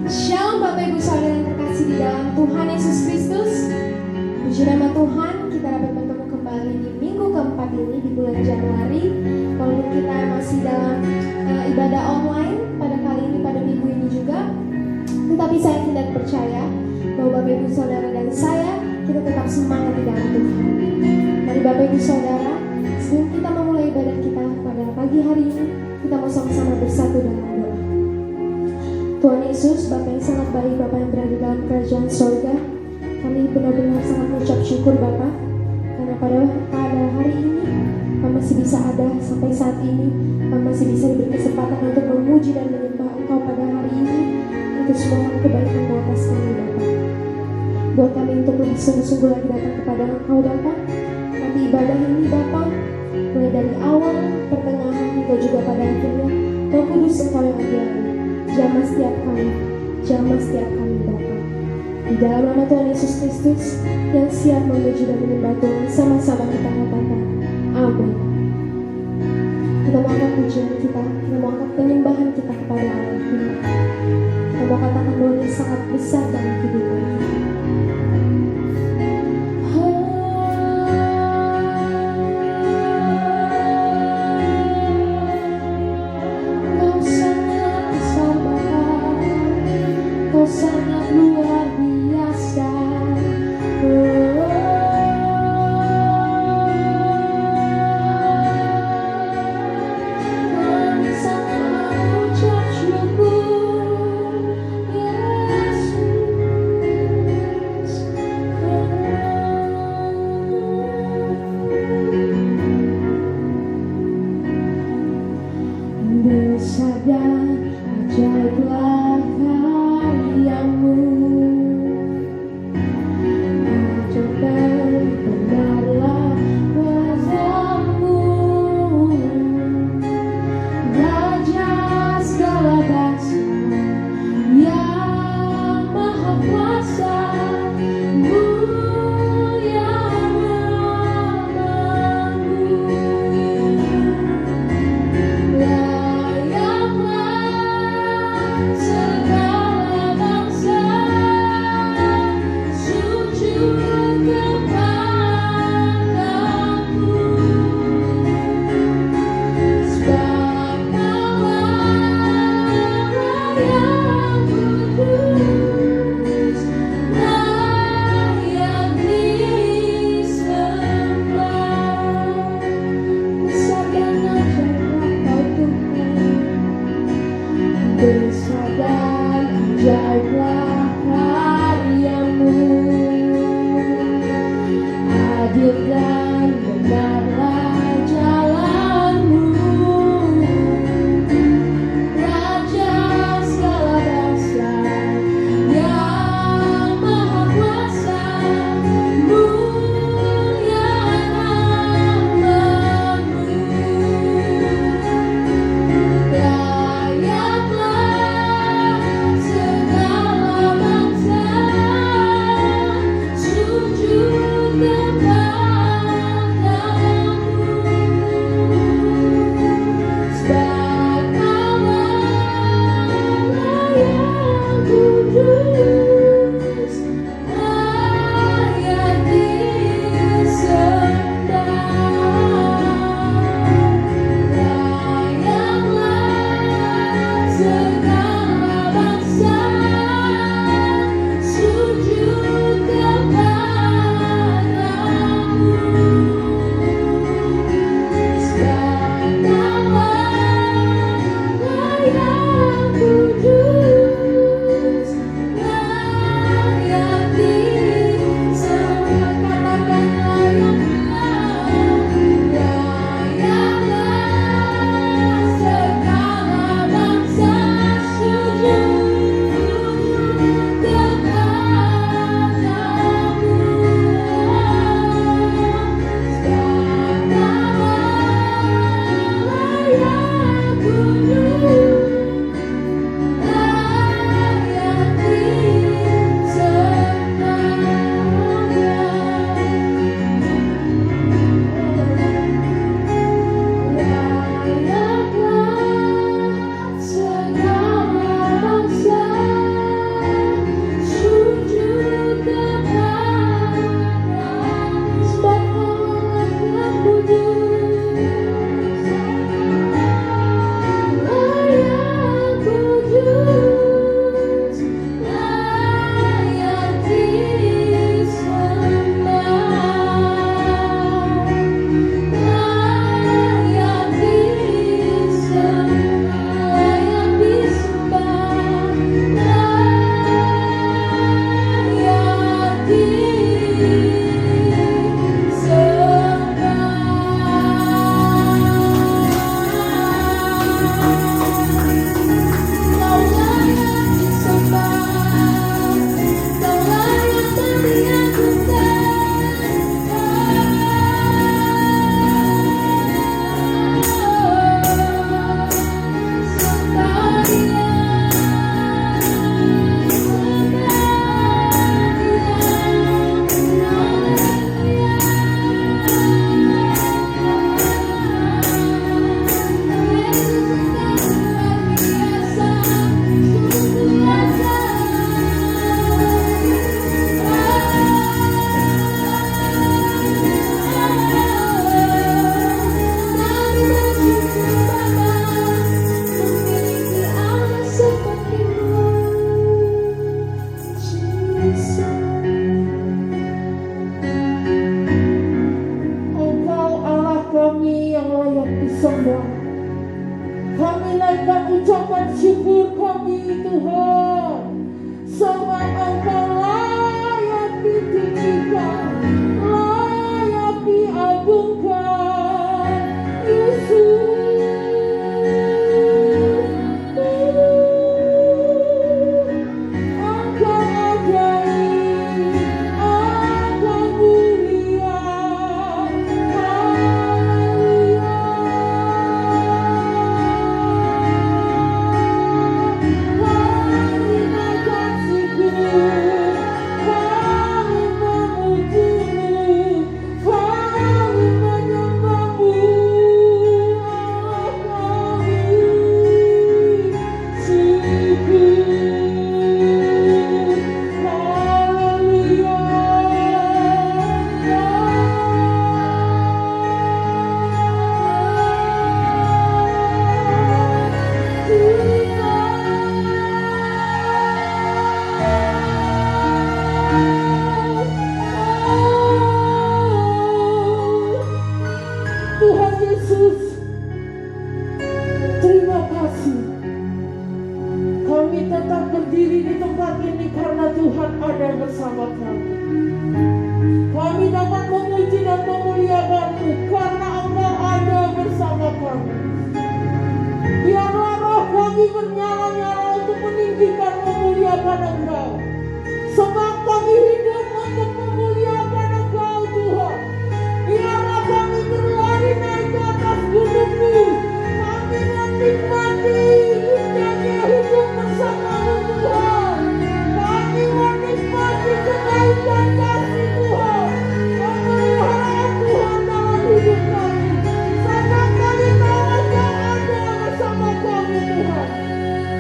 Shalom Bapak Ibu Saudara yang terkasih di dalam Tuhan Yesus Kristus. Puji nama Tuhan, kita dapat bertemu kembali di minggu keempat ini di bulan Januari. Walaupun kita masih dalam ibadah online pada kali ini, pada minggu ini juga, tetapi saya tidak percaya bahwa Bapak Ibu Saudara dan saya, kita tetap semangat di dalam Tuhan. Mari Bapak Ibu Saudara, sebelum kita memulai ibadah kita pada pagi hari ini, kita mau sama-sama bersatu dalam doa. Tuhan Yesus, Bapa yang sangat baik, Bapa yang berada dalam kerajaan sorga, kami benar-benar sangat mengucap syukur Bapa, karena pada hari ini kami masih bisa ada sampai saat ini, kami masih bisa diberi kesempatan untuk memuji dan menyembah Engkau pada hari ini. Itu semua kebaikan-Mu atas kami Bapa. Buat kami untuk lebih sungguh-sungguh lagi datang kepada Engkau Bapa. Nanti ibadah ini Bapa, mulai dari awal, pertengahan hingga juga pada akhirnya, Roh Kudus Engkau yang ajaib. Jamah setiap kami Bapa. Di dalam nama Tuhan Yesus Kristus yang siap memuji dan menyembah Tuhan, sama-sama kita katakan amin. Kita mau angkat pujian kita mau angkat penyembahan kita kepada Allah kita. Kita mau katakan bahwa Dia sangat besar dalam kehidupan kita. Sangat luar biasa. Kami sangat mengucap syukur Yesus. Besar dan ajaiblah karyamu, ajaib dan benarlah kuasa-Mu, Raja segala bangsa yang maha kuasa, mulia namamu. Segala bangsa sujud kepadamu, sebab Kau-Lah yang kudus, layak disembah. Besar dan ajaiblah Kau Tuhan, besar dan ajaiblah karya-Mu, adil dan benarlah jalan-Mu, Raja segala bangsa yang maha kuasa, mulia namamu. Layaklah segala bernyala-nyala untuk meninggikan, memuliakan Engkau. Sebab kami hidup untuk memuliakan Engkau Tuhan. Biarlah kami berlari naik ke atas gunung-Mu. Kami menikmati indahnya hidup bersama-Mu Tuhan. Kami menikmati kebaikan kasih Tuhan, pemeliharaan Tuhan dalam hidup kami. Sebab kami tahu Engkau ada bersama kami Tuhan.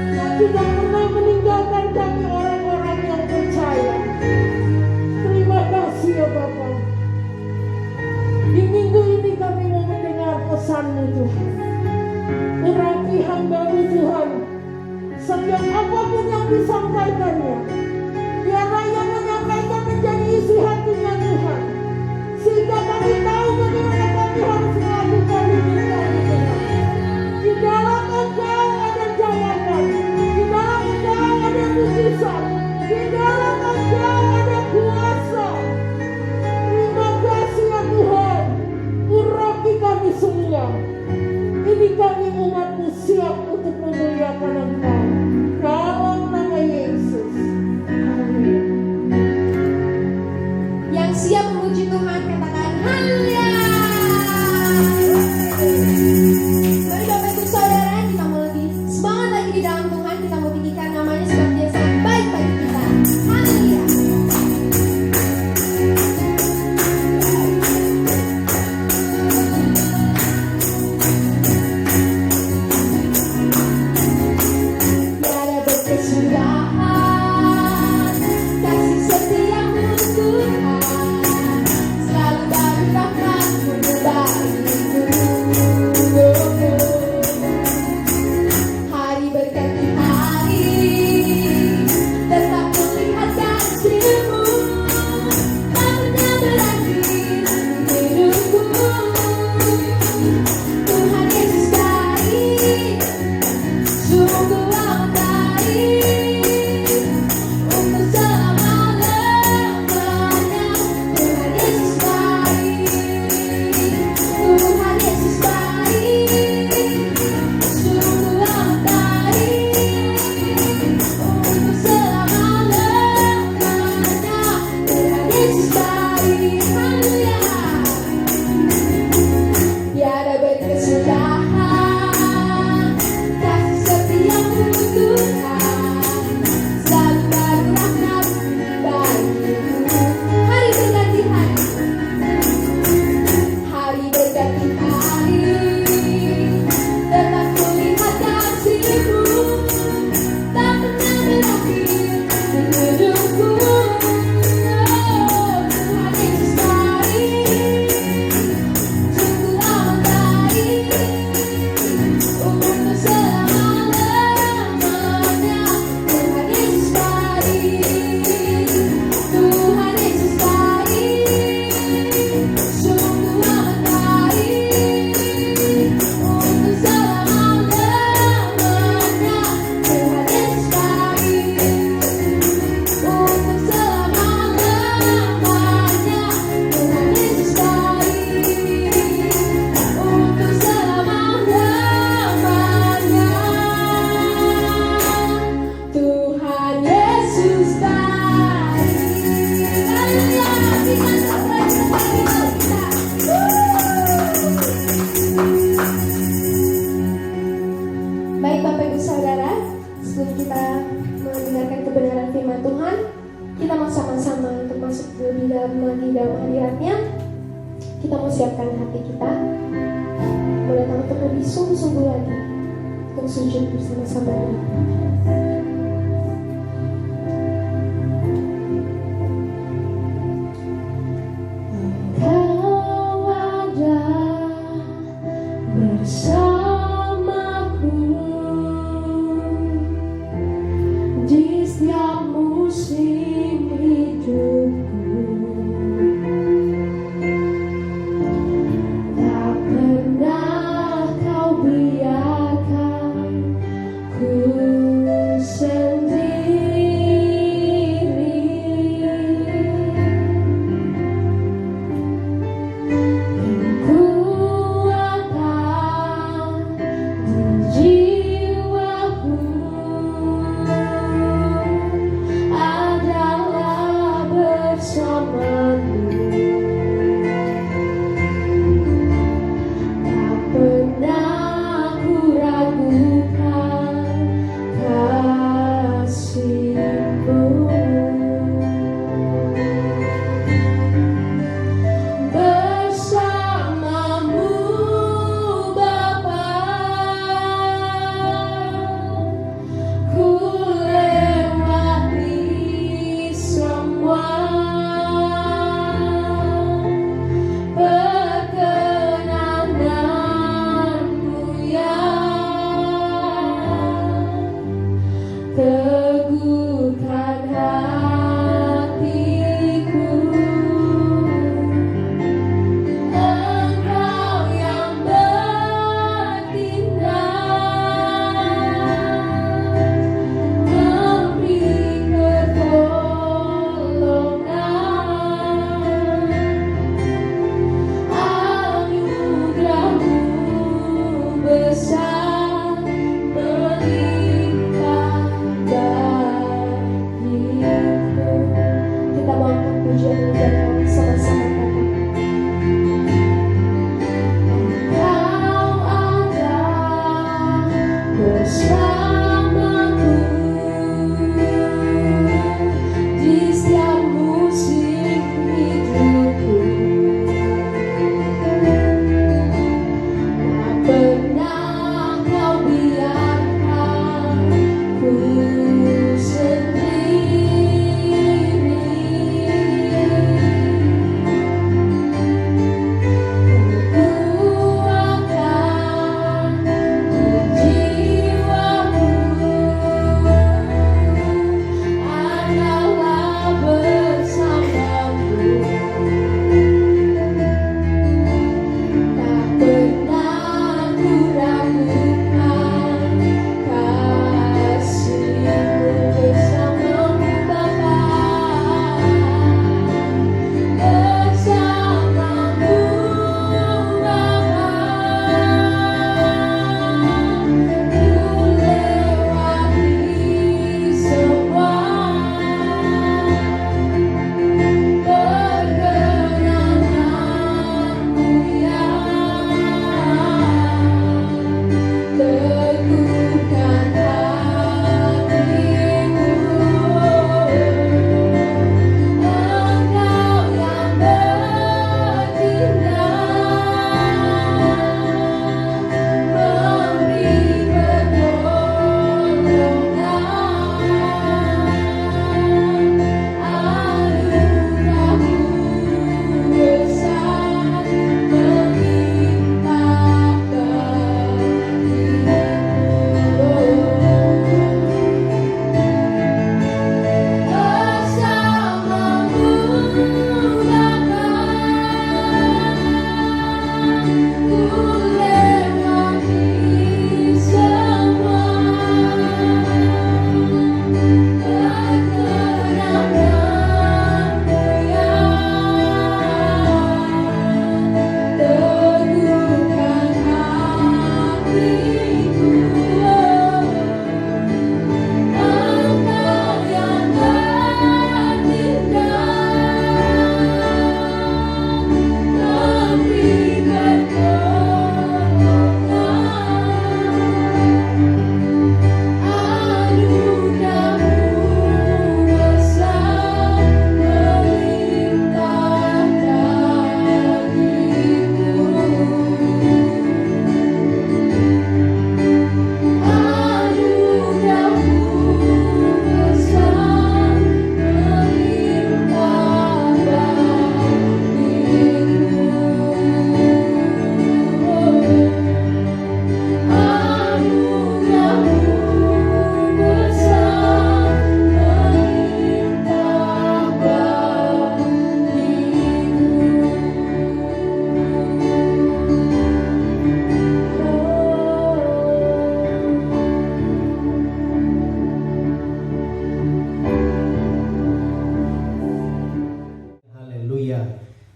Kau tidak pernah meninggalkan kami orang-orang yang percaya. Terima kasih ya Bapa. Di minggu ini kami mau mendengar pesan-Mu Tuhan. Urapi hamba-Mu Tuhan. Setiap apapun yang disampaikannya, biarlah yang menyampaikan menjadi isi hatinya Tuhan. Sehingga kami tahu bagaimana kami harus melakukan hidup kami Tuhan. Di dalam Engkau ada jawaban. Di dalam Engkau ada mujizat. Di dalam Engkau ada kuasa. Terima kasih ya Tuhan. Urapi kami semua. Ini kami umat-Mu siap untuk memuliakan Engkau. Dalam nama Yesus. Amin. Yang siap memuji Tuhan katakan haleluya. Mari Bapak Ibu Saudara, kita mau lebih semangat lagi di dalam Tuhan. Kita mau tinggikan namanya sebab Dia sangat baik bagi kita. Haleluya. Tiada berkesudahan kasih setiamu Tuhan, selalu baru rahmat-Mu bagiku. Hari berganti hari, tetap melihat kasih-Mu, tak pernah berakhir di hidupku. Tuhan Yesus baik, sungguh amat baik, untuk selama-lamanya. Tuhan Yesus baik, Tuhan Yesus baik, sungguh amat baik, untuk selama-lamanya. Tuhan Yesus baik, haleluya. Tiada berkesudahan kasih setiamu Tuhan, selalu baru rahmat bagiku. Hari berganti hari, hari berganti hari, tetap kulihat kasih-Mu, tak pernah berakhir di hidupku. Tuhan Yesus baik, sungguh amat baik, untuk selama-lamanya. Tuhan Yesus baik, Tuhan Yesus baik, sungguh amat baik, untuk selama-lamanya. Tuhan Yesus baik, untuk selama-lamanya. Tuhan Yesus baik, untuk selama-lamanya. Tuhan Yesus baik. Haleluya. Berikan tepuk tangan bagi kita. Baik Bapak Ibu Saudara, sebelum kita mendengarkan kebenaran firman Tuhan, kita mau sama-sama untuk masuk lebih dalam lagi dalam hadirat-Nya. Kita mau siapkan hati kita, mau datang untuk lebih sungguh-sungguh lagi untuk sujud bersama-sama. Engkau ada bersamaku di setiap musim hidupku. Tak pernah Kau biarkan ku sendiri. Kekuatan di jiwaku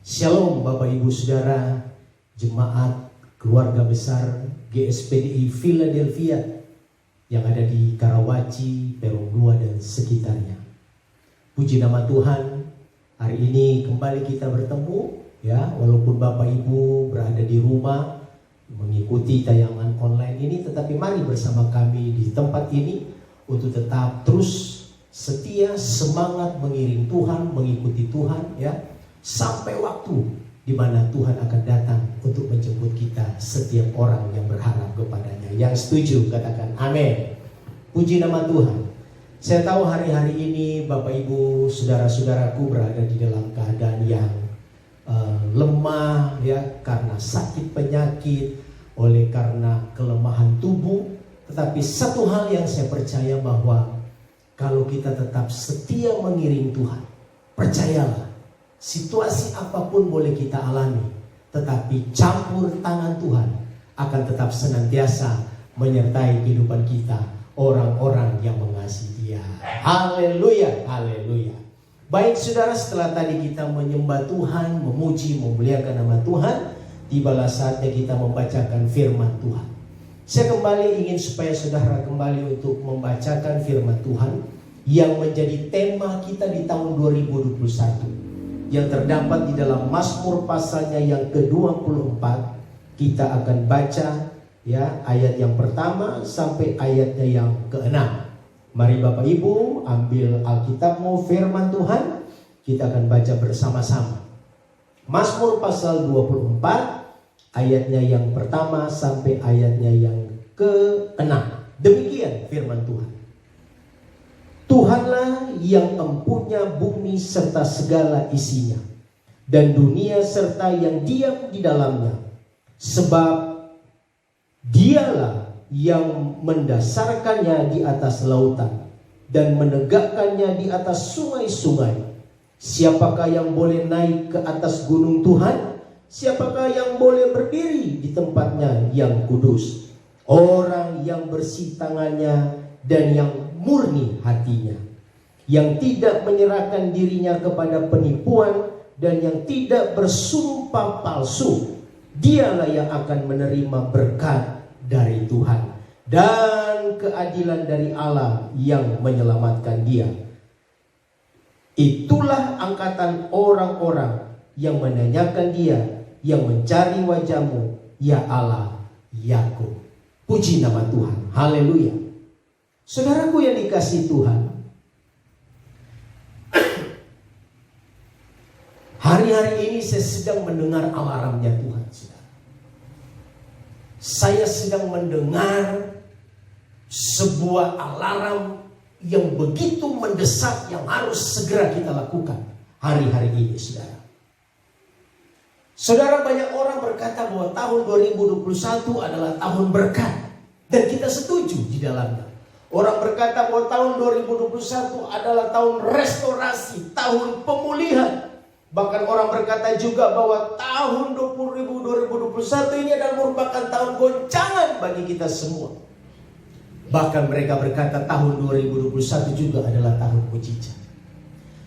Shalom Bapak Ibu Saudara, jemaat keluarga besar GSPDI Philadelphia yang ada di Karawaci, Peron 2 dan sekitarnya. Puji nama Tuhan, hari ini kembali kita bertemu ya, walaupun Bapak Ibu berada di rumah mengikuti tayangan online ini, tetapi mari bersama kami di tempat ini untuk tetap terus setia, semangat mengiring Tuhan, mengikuti Tuhan ya, sampai waktu di mana Tuhan akan datang untuk menjemput kita, setiap orang yang berharap kepadanya. Yang setuju katakan amin. Puji nama Tuhan. Saya tahu hari-hari ini Bapak Ibu saudara-saudaraku berada di dalam keadaan yang lemah ya, karena sakit penyakit, oleh karena kelemahan tubuh. Tetapi satu hal yang saya percaya, bahwa kalau kita tetap setia mengiring Tuhan, percayalah, situasi apapun boleh kita alami, tetapi campur tangan Tuhan akan tetap senantiasa menyertai kehidupan kita, orang-orang yang mengasihi Dia. Haleluya, haleluya. Baik saudara, setelah tadi kita menyembah Tuhan, memuji, memuliakan nama Tuhan, tibalah saatnya kita membacakan firman Tuhan. Saya kembali ingin supaya saudara kembali untuk membacakan firman Tuhan yang menjadi tema kita di tahun 2021, yang terdapat di dalam Mazmur pasalnya yang ke-24. Kita akan baca ya ayat yang pertama sampai ayatnya yang ke-6. Mari Bapak Ibu ambil Alkitabmu, firman Tuhan, kita akan baca bersama-sama. Mazmur pasal 24 ayatnya yang pertama sampai ayatnya yang ke-6. Demikian firman Tuhan. Tuhanlah yang empunya bumi serta segala isinya, dan dunia serta yang diam di dalamnya. Sebab Dialah yang mendasarkannya di atas lautan dan menegakkannya di atas sungai-sungai. Siapakah yang boleh naik ke atas gunung Tuhan? Siapakah yang boleh berdiri di tempatnya yang kudus? Orang yang bersih tangannya dan yang murni hatinya, yang tidak menyerahkan dirinya kepada penipuan dan yang tidak bersumpah palsu. Dialah yang akan menerima berkat dari Tuhan dan keadilan dari Allah yang menyelamatkan dia. Itulah angkatan orang-orang yang menanyakan dia, yang mencari wajah-Mu, ya Allah Yakub. Puji nama Tuhan. Haleluya. Saudaraku yang dikasihi Tuhan, hari-hari ini saya sedang mendengar alarmnya Tuhan, saudara. Saya sedang mendengar sebuah alarm yang begitu mendesak, yang harus segera kita lakukan hari-hari ini, saudara. Saudara, banyak orang berkata bahwa tahun 2021 adalah tahun berkat, dan kita setuju di dalamnya. Orang berkata bahwa tahun 2021 adalah tahun restorasi, tahun pemulihan. Bahkan orang berkata juga bahwa tahun 2021 ini adalah merupakan tahun goncangan bagi kita semua. Bahkan mereka berkata tahun 2021 juga adalah tahun mujizat.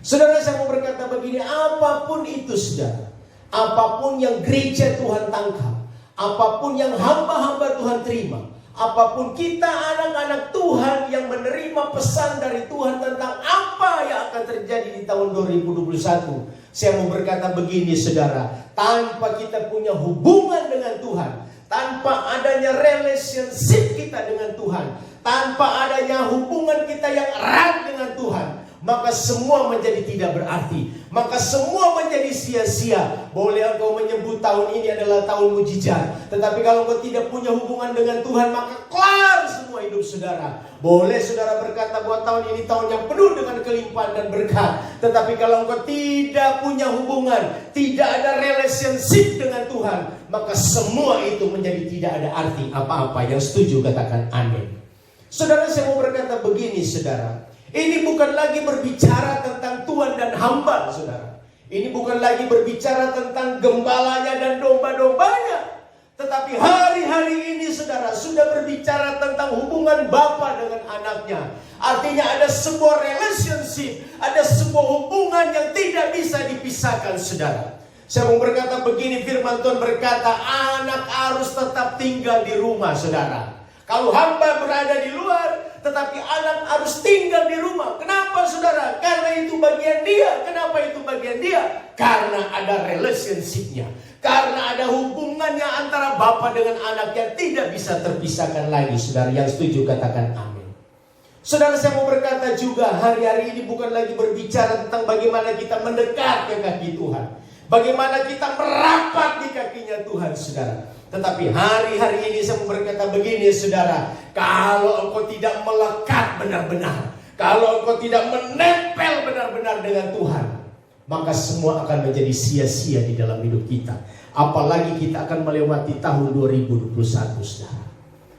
Saudara, saya mau berkata begini, apapun itu saudara, apapun yang gereja Tuhan tangkap, apapun yang hamba-hamba Tuhan terima, apapun kita anak-anak Tuhan yang menerima pesan dari Tuhan tentang apa yang akan terjadi di tahun 2021, saya mau berkata begini saudara, tanpa kita punya hubungan dengan Tuhan, tanpa adanya relationship kita dengan Tuhan, tanpa adanya hubungan kita yang erat dengan Tuhan, maka semua menjadi tidak berarti, maka semua menjadi sia-sia. Boleh engkau menyebut tahun ini adalah tahun mujizat, tetapi kalau engkau tidak punya hubungan dengan Tuhan, maka kelar semua hidup saudara. Boleh saudara berkata bahwa tahun ini tahun yang penuh dengan kelimpahan dan berkat, tetapi kalau engkau tidak punya hubungan, tidak ada relationship dengan Tuhan, maka semua itu menjadi tidak ada arti apa-apa. Yang setuju katakan amin. Saudara, saya mau berkata begini saudara, ini bukan lagi berbicara tentang tuan dan hamba saudara. Ini bukan lagi berbicara tentang gembalanya dan domba-dombanya, tetapi hari-hari ini saudara sudah berbicara tentang hubungan bapa dengan anaknya. Artinya ada sebuah relationship, ada sebuah hubungan yang tidak bisa dipisahkan saudara. Saya mau berkata begini, firman Tuhan berkata, anak harus tetap tinggal di rumah, saudara. Kalau hamba berada di luar, tetapi anak harus tinggal di rumah. Kenapa, saudara? Karena itu bagian dia. Kenapa itu bagian dia? Karena ada relationship-nya. Karena ada hubungannya antara bapa dengan anak yang tidak bisa terpisahkan lagi. Saudara yang setuju katakan amin. Saudara, saya mau berkata juga, hari-hari ini bukan lagi berbicara tentang bagaimana kita mendekat ke kaki Tuhan, bagaimana kita merapat di kakinya Tuhan, saudara. Tetapi hari-hari ini saya mau berkata begini, saudara. Kalau engkau tidak melekat benar-benar, kalau engkau tidak menempel benar-benar dengan Tuhan, maka semua akan menjadi sia-sia di dalam hidup kita. Apalagi kita akan melewati tahun 2021, saudara.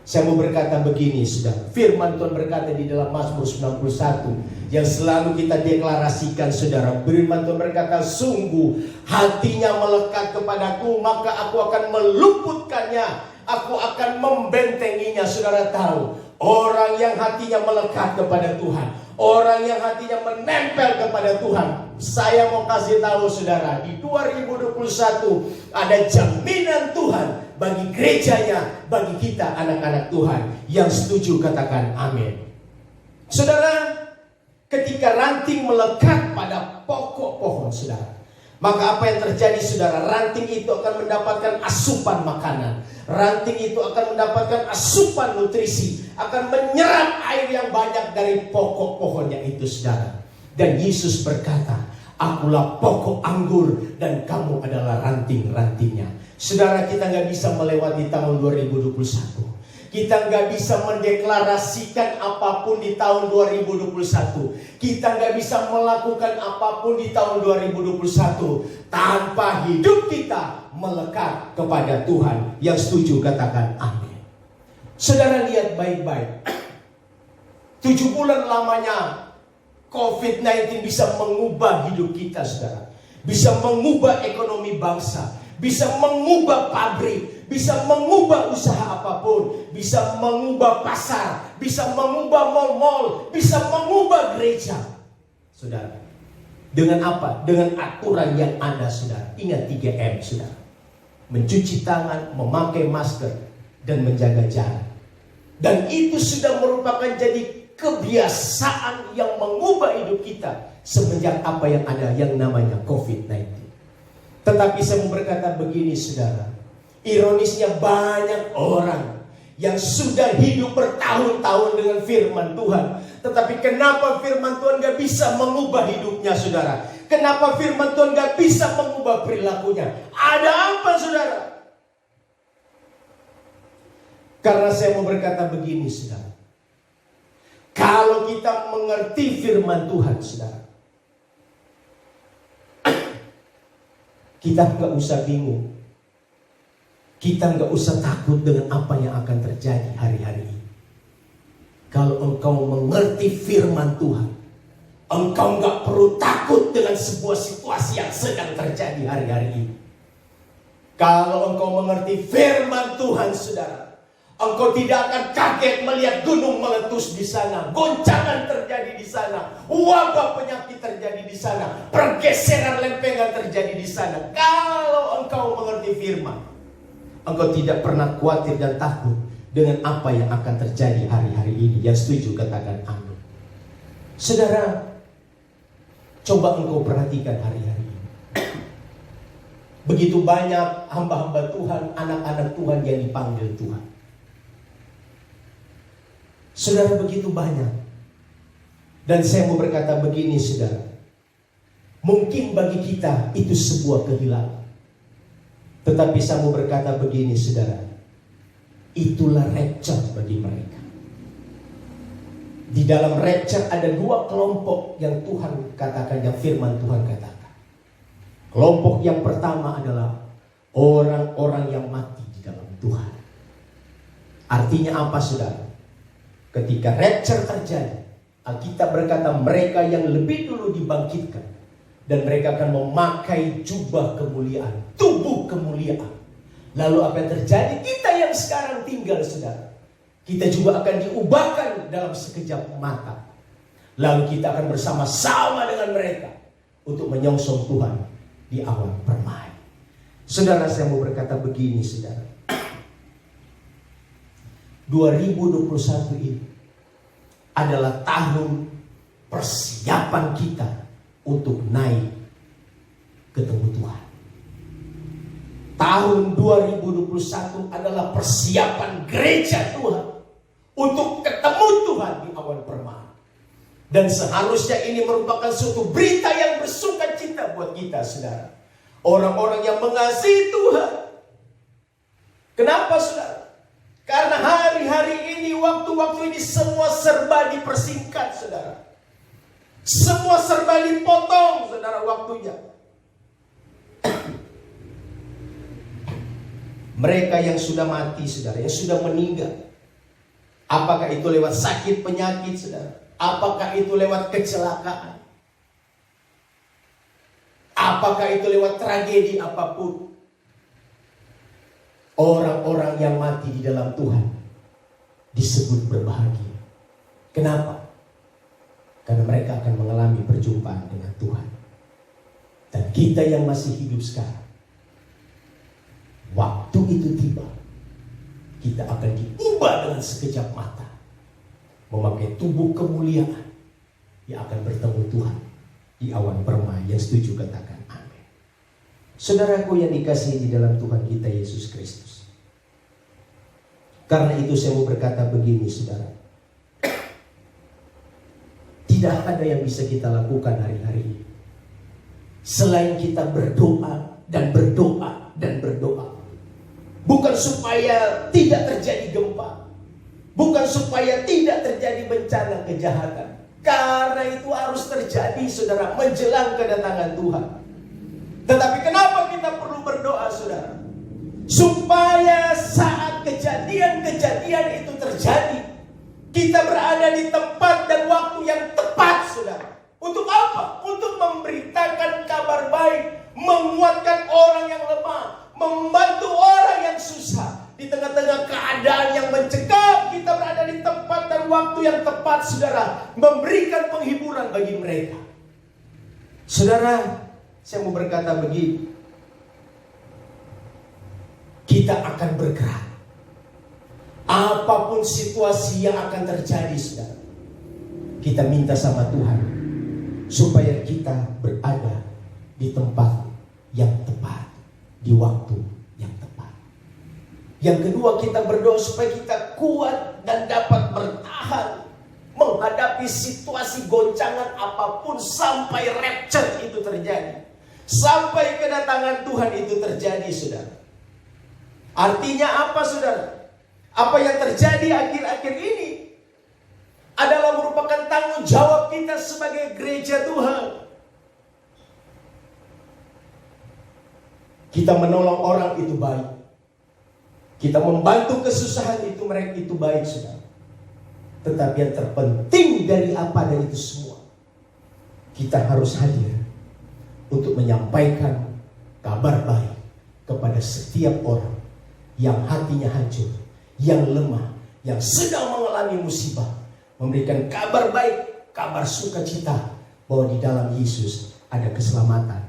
Saya mau berkata begini, saudara. Firman Tuhan berkata di dalam Mazmur 91 yang selalu kita deklarasikan, saudara. Firman Tuhan berkata, sungguh hatinya melekat kepadaku, maka aku akan meluputkannya, aku akan membentenginya. Saudara tahu, orang yang hatinya melekat kepada Tuhan, orang yang hatinya menempel kepada Tuhan, saya mau kasih tahu, saudara, di 2021 ada jaminan Tuhan bagi gerejanya, bagi kita anak-anak Tuhan. Yang setuju katakan amin. Saudara, ketika ranting melekat pada pokok pohon, saudara, maka apa yang terjadi, saudara? Ranting itu akan mendapatkan asupan makanan, ranting itu akan mendapatkan asupan nutrisi, akan menyerap air yang banyak dari pokok pohonnya itu, saudara. Dan Yesus berkata, akulah pokok anggur dan kamu adalah ranting-rantingnya. Saudara, kita gak bisa melewati tahun 2021. Kita gak bisa mendeklarasikan apapun di tahun 2021. Kita gak bisa melakukan apapun di tahun 2021 tanpa hidup kita melekat kepada Tuhan. Yang setuju katakan amin. Saudara, lihat baik-baik. 7 bulan lamanya COVID-19 bisa mengubah hidup kita, saudara. Bisa mengubah ekonomi bangsa, bisa mengubah pabrik, bisa mengubah usaha apapun, bisa mengubah pasar, bisa mengubah mal-mal, bisa mengubah gereja. Saudara, dengan apa? Dengan aturan yang ada, saudara. Ingat 3M, saudara. Mencuci tangan, memakai masker, dan menjaga jarak. Dan itu sudah merupakan jadi kebiasaan yang mengubah hidup kita semenjak apa yang ada yang namanya COVID-19. Tetapi saya mau berkata begini, saudara. Ironisnya banyak orang yang sudah hidup bertahun-tahun dengan firman Tuhan. Tetapi kenapa firman Tuhan gak bisa mengubah hidupnya, saudara? Kenapa firman Tuhan gak bisa mengubah perilakunya? Ada apa, saudara? Karena saya mau berkata begini, saudara. Kalau kita mengerti firman Tuhan, saudara, kita nggak usah bingung. Kita nggak usah takut dengan apa yang akan terjadi hari-hari ini. Kalau engkau mengerti firman Tuhan, engkau nggak perlu takut dengan sebuah situasi yang sedang terjadi hari-hari ini. Kalau engkau mengerti firman Tuhan, saudara, engkau tidak akan kaget melihat gunung meletus di sana, goncangan terjadi di sana, wabah penyakit terjadi di sana, pergeseran lempengan terjadi di sana. Kalau engkau mengerti firman, engkau tidak pernah khawatir dan takut dengan apa yang akan terjadi hari-hari ini. Yang setuju katakan amin. Saudara, coba engkau perhatikan hari-hari ini. Begitu banyak hamba-hamba Tuhan, anak-anak Tuhan yang dipanggil Tuhan. Saudara, begitu banyak. Dan saya mau berkata begini, saudara. Mungkin bagi kita itu sebuah kehilangan. Tetapi saya mau berkata begini, saudara. Itulah rapture bagi mereka. Di dalam rapture ada 2 kelompok yang Tuhan katakan, yang firman Tuhan katakan. Kelompok yang pertama adalah orang-orang yang mati di dalam Tuhan. Artinya apa, saudara? Ketika rapture terjadi, Alkitab berkata mereka yang lebih dulu dibangkitkan, dan mereka akan memakai jubah kemuliaan, tubuh kemuliaan. Lalu apa yang terjadi? Kita yang sekarang tinggal, saudara, kita juga akan diubahkan dalam sekejap mata. Lalu kita akan bersama-sama dengan mereka untuk menyongsong Tuhan di awan permai. Saudara, saya mau berkata begini, saudara. 2021 ini adalah tahun persiapan kita untuk naik ketemu Tuhan. Tahun 2021 adalah persiapan gereja Tuhan untuk ketemu Tuhan di awan permai. Dan seharusnya ini merupakan suatu berita yang bersukacita buat kita, saudara. Orang-orang yang mengasihi Tuhan. Kenapa, saudara? Karena hari-hari ini, waktu-waktu ini semua serba dipersingkat, saudara. Semua serba dipotong, saudara, waktunya. Mereka yang sudah mati, saudara, yang sudah meninggal. Apakah itu lewat sakit penyakit, saudara? Apakah itu lewat kecelakaan? Apakah itu lewat tragedi apapun? Orang-orang yang mati di dalam Tuhan disebut berbahagia. Kenapa? Karena mereka akan mengalami perjumpaan dengan Tuhan. Dan kita yang masih hidup sekarang, waktu itu tiba, kita akan diubah dengan sekejap mata, memakai tubuh kemuliaan yang akan bertemu Tuhan di awan permai. Yang setuju katakan amin. Saudaraku yang dikasihi di dalam Tuhan kita Yesus Kristus, karena itu saya mau berkata begini, saudara. Tidak ada yang bisa kita lakukan hari-hari ini selain kita berdoa dan berdoa dan berdoa. Bukan supaya tidak terjadi gempa, bukan supaya tidak terjadi bencana kejahatan. Karena itu harus terjadi, saudara, menjelang kedatangan Tuhan. Tetapi kenapa kita perlu berdoa, saudara? Supaya saat kejadian-kejadian itu terjadi, kita berada di tempat dan waktu yang tepat, saudara. Untuk apa? Untuk memberitakan kabar baik, menguatkan orang yang lemah, membantu orang yang susah. Di tengah-tengah keadaan yang mencekam, kita berada di tempat dan waktu yang tepat, saudara, memberikan penghiburan bagi mereka. Saudara, saya mau berkata begini, kita akan bergerak apapun situasi yang akan terjadi, saudara. Kita minta sama Tuhan supaya kita berada di tempat yang tepat, di waktu yang tepat. Yang kedua, kita berdoa supaya kita kuat dan dapat bertahan menghadapi situasi goncangan apapun sampai rapture itu terjadi, sampai kedatangan Tuhan itu terjadi, saudara. Artinya apa, saudara? Apa yang terjadi akhir-akhir ini adalah merupakan tanggung jawab kita sebagai gereja Tuhan. Kita menolong orang itu baik, kita membantu kesusahan itu, mereka itu baik, saudara. Tetapi yang terpenting dari apa dari itu semua, kita harus hadir untuk menyampaikan kabar baik kepada setiap orang yang hatinya hancur, yang lemah, yang sedang mengalami musibah. Memberikan kabar baik, kabar sukacita bahwa di dalam Yesus ada keselamatan.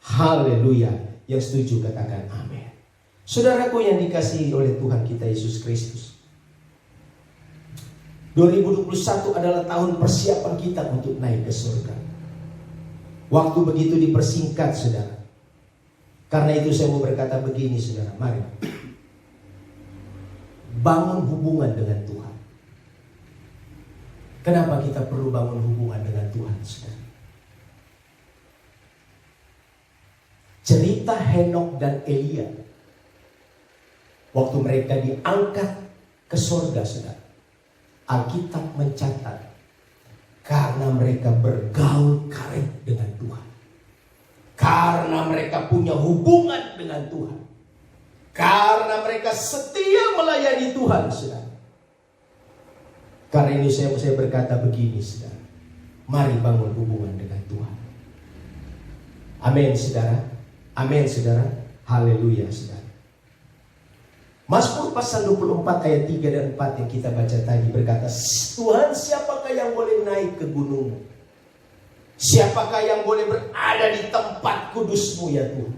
Haleluya. Yang setuju katakan amin. Saudaraku yang dikasihi oleh Tuhan kita Yesus Kristus, 2021 adalah tahun persiapan kita untuk naik ke surga. Waktu begitu dipersingkat, saudara. Karena itu saya mau berkata begini, saudara. Mari bangun hubungan dengan Tuhan. Kenapa kita perlu bangun hubungan dengan Tuhan, saudara? Cerita Henok dan Elia, waktu mereka diangkat ke surga, saudara, Alkitab mencatat karena mereka bergaul karib dengan Tuhan, karena mereka punya hubungan dengan Tuhan, karena mereka setia melayani Tuhan, saudara. Karena ini saya berkata begini, saudara, mari bangun hubungan dengan Tuhan. Amin, saudara. Amin, saudara. Haleluya, saudara. Mazmur pasal 24 ayat 3 dan 4 yang kita baca tadi berkata, Tuhan, siapakah yang boleh naik ke gunung? Siapakah yang boleh berada di tempat kudus-Mu, ya Tuhan?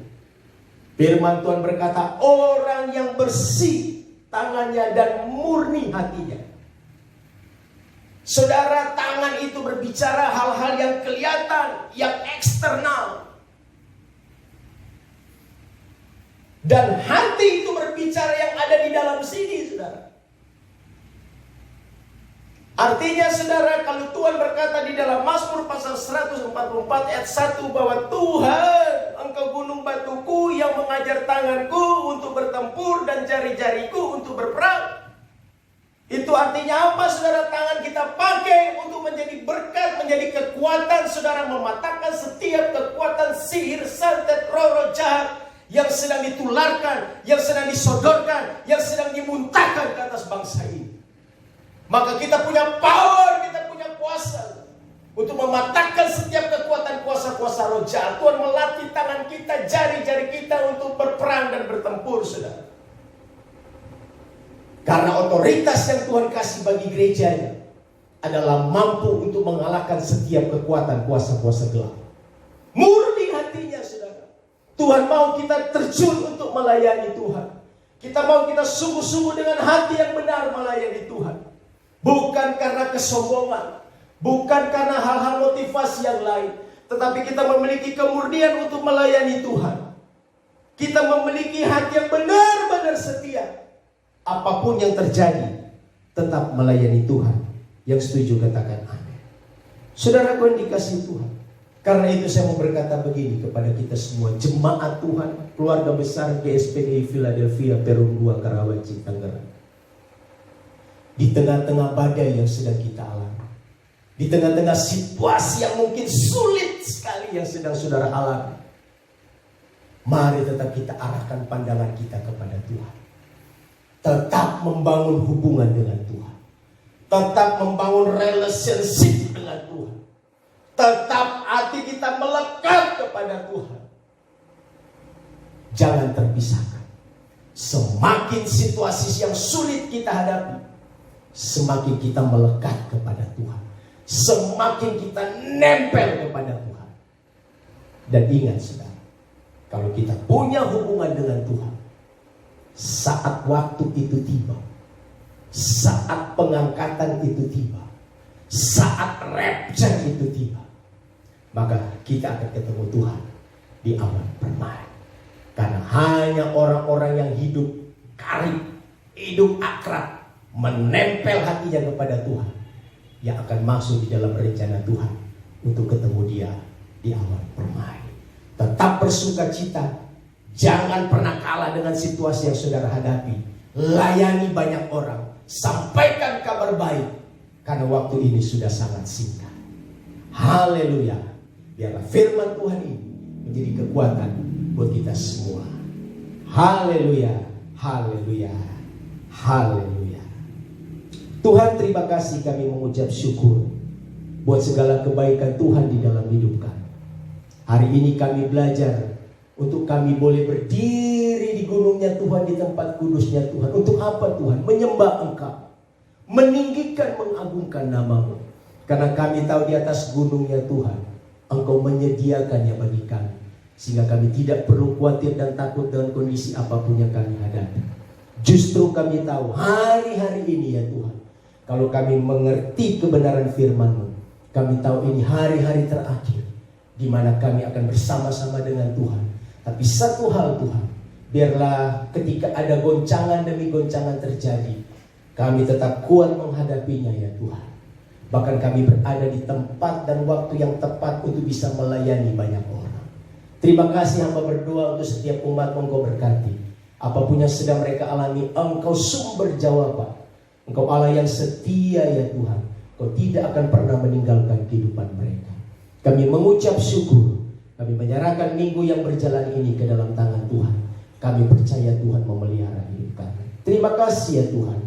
Firman Tuhan berkata, orang yang bersih tangannya dan murni hatinya. Saudara, tangan itu berbicara hal-hal yang kelihatan, yang eksternal. Dan hati itu berbicara yang ada di dalam sini, saudara. Artinya, saudara, kalau Tuhan berkata di dalam Mazmur pasal 144 ayat 1 bahwa Tuhan, Engkau gunung batuku yang mengajar tanganku untuk bertempur dan jari-jariku untuk berperang. Itu artinya apa, saudara? Tangan kita pakai untuk menjadi berkat, menjadi kekuatan, saudara, mematahkan setiap kekuatan sihir, santet, roh-roh jahat yang sedang ditularkan, yang sedang disodorkan, yang sedang dimuntahkan ke atas bangsa ini. Maka kita punya power, kita punya kuasa untuk mematahkan setiap kekuatan kuasa-kuasa roh jahat. Tuhan melatih tangan kita, jari-jari kita untuk berperang dan bertempur, saudara. Karena otoritas yang Tuhan kasih bagi gerejanya adalah mampu untuk mengalahkan setiap kekuatan kuasa-kuasa gelap. Murni hatinya, saudara. Tuhan mau kita terjun untuk melayani Tuhan. Kita mau kita sungguh-sungguh dengan hati yang benar melayani Tuhan. Bukan karena kesombongan, bukan karena hal-hal motivasi yang lain, tetapi kita memiliki kemurnian untuk melayani Tuhan. Kita memiliki hati yang benar-benar setia. Apapun yang terjadi, tetap melayani Tuhan. Yang setuju katakan amin. Saudara, kau dikasih Tuhan. Karena itu saya mau berkata begini kepada kita semua, jemaat Tuhan, keluarga besar GSPDI Philadelphia Perum 2 Karawaci Tangerang. Di tengah-tengah badai yang sedang kita alami, di tengah-tengah situasi yang mungkin sulit sekali yang sedang saudara alami, mari tetap kita arahkan pandangan kita kepada Tuhan. Tetap membangun hubungan dengan Tuhan. Tetap membangun relationship dengan Tuhan. Tetap hati kita melekat kepada Tuhan. Jangan terpisahkan. Semakin situasi yang sulit kita hadapi, semakin kita melekat kepada Tuhan. Semakin kita nempel kepada Tuhan. Dan ingat, saudara, kalau kita punya hubungan dengan Tuhan, saat waktu itu tiba, saat pengangkatan itu tiba, saat rapture itu tiba, maka kita akan ketemu Tuhan di awan permai. Karena hanya orang-orang yang hidup karib, hidup akrab, menempel hatinya kepada Tuhan, yang akan masuk di dalam rencana Tuhan untuk ketemu Dia di awan permai. Tetap bersuka cita, jangan pernah kalah dengan situasi yang saudara hadapi. Layani banyak orang, sampaikan kabar baik, karena waktu ini sudah sangat singkat. Haleluya. Biarlah firman Tuhan ini menjadi kekuatan buat kita semua. Haleluya, haleluya, haleluya. Tuhan, terima kasih, kami mengucap syukur buat segala kebaikan Tuhan di dalam hidup kami. Hari ini kami belajar untuk kami boleh berdiri di gunungnya Tuhan, di tempat kudusnya Tuhan. Untuk apa Tuhan? Menyembah Engkau, meninggikan, mengagungkan nama-Mu. Karena kami tahu di atas gunungnya Tuhan, Engkau menyediakannya bagi kami, sehingga kami tidak perlu khawatir dan takut dengan kondisi apapun yang kami hadapi. Justru kami tahu hari-hari ini ya Tuhan, kalau kami mengerti kebenaran firman-Mu, kami tahu ini hari-hari terakhir, di mana kami akan bersama-sama dengan Tuhan. Tapi satu hal Tuhan, biarlah ketika ada goncangan demi goncangan terjadi, kami tetap kuat menghadapinya ya Tuhan. Bahkan kami berada di tempat dan waktu yang tepat untuk bisa melayani banyak orang. Terima kasih, hamba berdoa untuk setiap umat Engkau berkati. Apapun yang sedang mereka alami, Engkau sumber jawaban. Engkau Allah yang setia ya Tuhan. Engkau tidak akan pernah meninggalkan kehidupan mereka. Kami mengucap syukur. Kami menyerahkan minggu yang berjalan ini ke dalam tangan Tuhan. Kami percaya Tuhan memelihara hidup kami. Terima kasih ya Tuhan.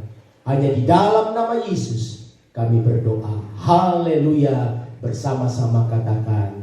Hanya di dalam nama Yesus kami berdoa. Haleluya. Bersama-sama katakan